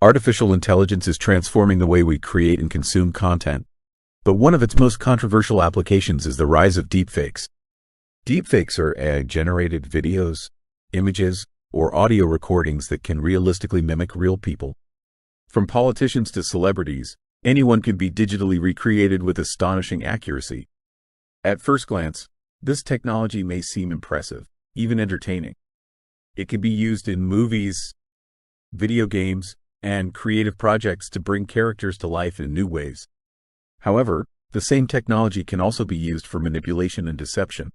Artificial intelligence is transforming the way we create and consume content, but one of its most controversial applications is the rise of deepfakes. Deepfakes are AI-generated videos, images, or audio recordings that can realistically mimic real people. From politicians to celebrities, anyone can be digitally recreated with astonishing accuracy. At first glance, this technology may seem impressive, even entertaining. It can be used in movies, video games, and creative projects to bring characters to life in new ways. However, the same technology can also be used for manipulation and deception.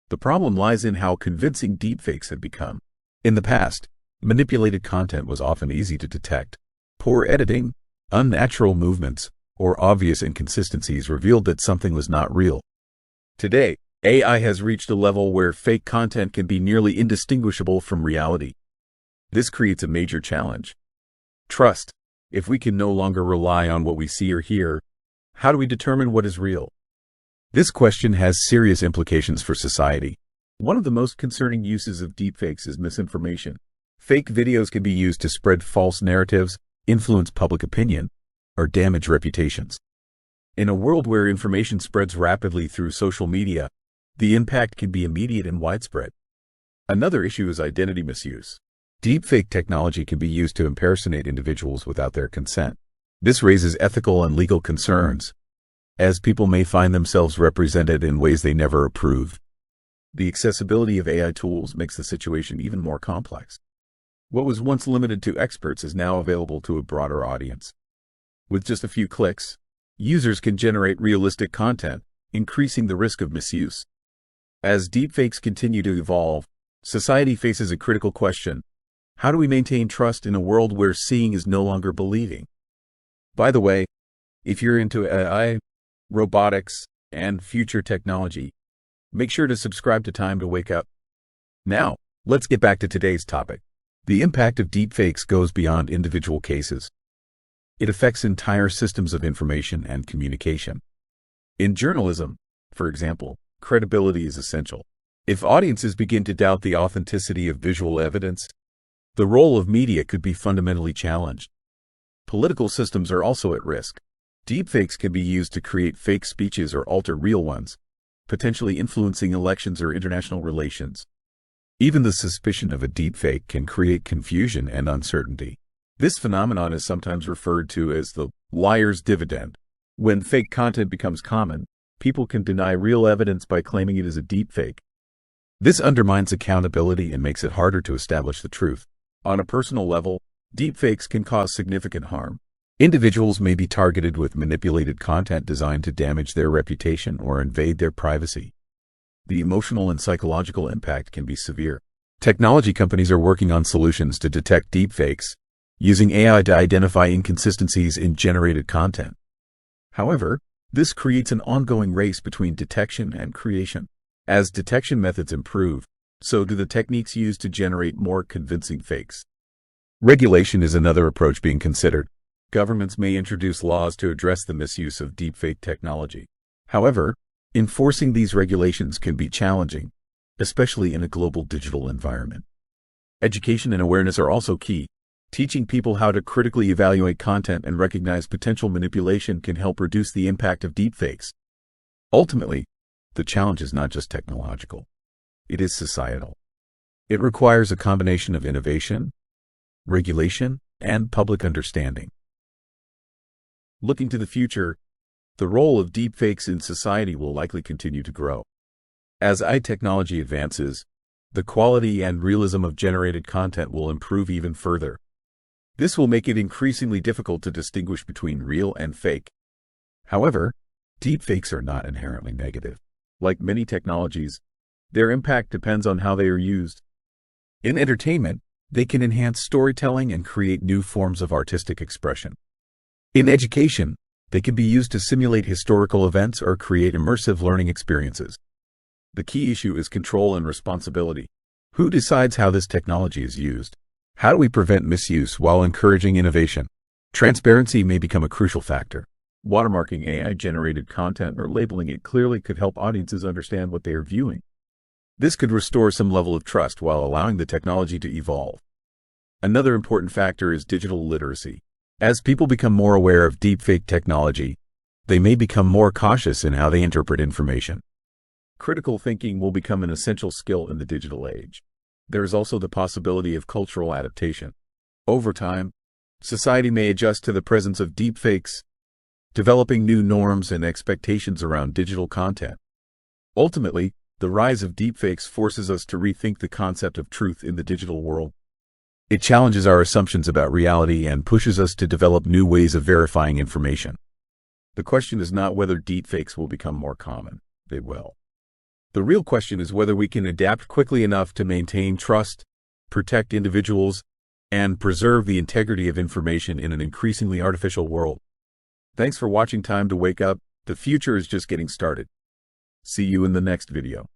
The problem lies in how convincing deepfakes have become. In the past, manipulated content was often easy to detect. Poor editing, unnatural movements, or obvious inconsistencies revealed that something was not real. Today, AI has reached a level where fake content can be nearly indistinguishable from reality. This creates a major challenge. Trust. If we can no longer rely on what we see or hear, how do we determine what is real? This question has serious implications for society. One of the most concerning uses of deepfakes is misinformation. Fake videos can be used to spread false narratives, influence public opinion, or damage reputations. In a world where information spreads rapidly through social media, the impact can be immediate and widespread. Another issue is identity misuse. Deepfake technology can be used to impersonate individuals without their consent. This raises ethical and legal concerns, as people may find themselves represented in ways they never approved. The accessibility of AI tools makes the situation even more complex. What was once limited to experts is now available to a broader audience. With just a few clicks, users can generate realistic content, increasing the risk of misuse. As deepfakes continue to evolve, society faces a critical question. How do we maintain trust in a world where seeing is no longer believing? By the way, if you're into AI, robotics, and future technology, make sure to subscribe to Time to Wake Up. Now, let's get back to today's topic. The impact of deepfakes goes beyond individual cases. It affects entire systems of information and communication. In journalism, for example, credibility is essential. If audiences begin to doubt the authenticity of visual evidence, the role of media could be fundamentally challenged. Political systems are also at risk. Deepfakes can be used to create fake speeches or alter real ones, potentially influencing elections or international relations. Even the suspicion of a deepfake can create confusion and uncertainty. This phenomenon is sometimes referred to as the liar's dividend. When fake content becomes common, people can deny real evidence by claiming it is a deepfake. This undermines accountability and makes it harder to establish the truth. On a personal level, deepfakes can cause significant harm. Individuals may be targeted with manipulated content designed to damage their reputation or invade their privacy. The emotional and psychological impact can be severe. Technology companies are working on solutions to detect deepfakes, using AI to identify inconsistencies in generated content. However, this creates an ongoing race between detection and creation. As detection methods improve, so do the techniques used to generate more convincing fakes. Regulation is another approach being considered. Governments may introduce laws to address the misuse of deepfake technology. However, enforcing these regulations can be challenging, especially in a global digital environment. Education and awareness are also key. Teaching people how to critically evaluate content and recognize potential manipulation can help reduce the impact of deepfakes. Ultimately, the challenge is not just technological. It is societal. It requires a combination of innovation, regulation, and public understanding. Looking to the future, the role of deepfakes in society will likely continue to grow. As AI technology advances, the quality and realism of generated content will improve even further. This will make it increasingly difficult to distinguish between real and fake. However, deepfakes are not inherently negative. Like many technologies, their impact depends on how they are used. In entertainment, they can enhance storytelling and create new forms of artistic expression. In education, they can be used to simulate historical events or create immersive learning experiences. The key issue is control and responsibility. Who decides how this technology is used? How do we prevent misuse while encouraging innovation? Transparency may become a crucial factor. Watermarking AI-generated content or labeling it clearly could help audiences understand what they are viewing. This could restore some level of trust while allowing the technology to evolve. Another important factor is digital literacy. As people become more aware of deepfake technology, they may become more cautious in how they interpret information. Critical thinking will become an essential skill in the digital age. There is also the possibility of cultural adaptation. Over time, society may adjust to the presence of deepfakes, developing new norms and expectations around digital content. Ultimately, the rise of deepfakes forces us to rethink the concept of truth in the digital world. It challenges our assumptions about reality and pushes us to develop new ways of verifying information. The question is not whether deepfakes will become more common. They will. The real question is whether we can adapt quickly enough to maintain trust, protect individuals, and preserve the integrity of information in an increasingly artificial world. Thanks for watching Time to Wake Up. The future is just getting started. See you in the next video.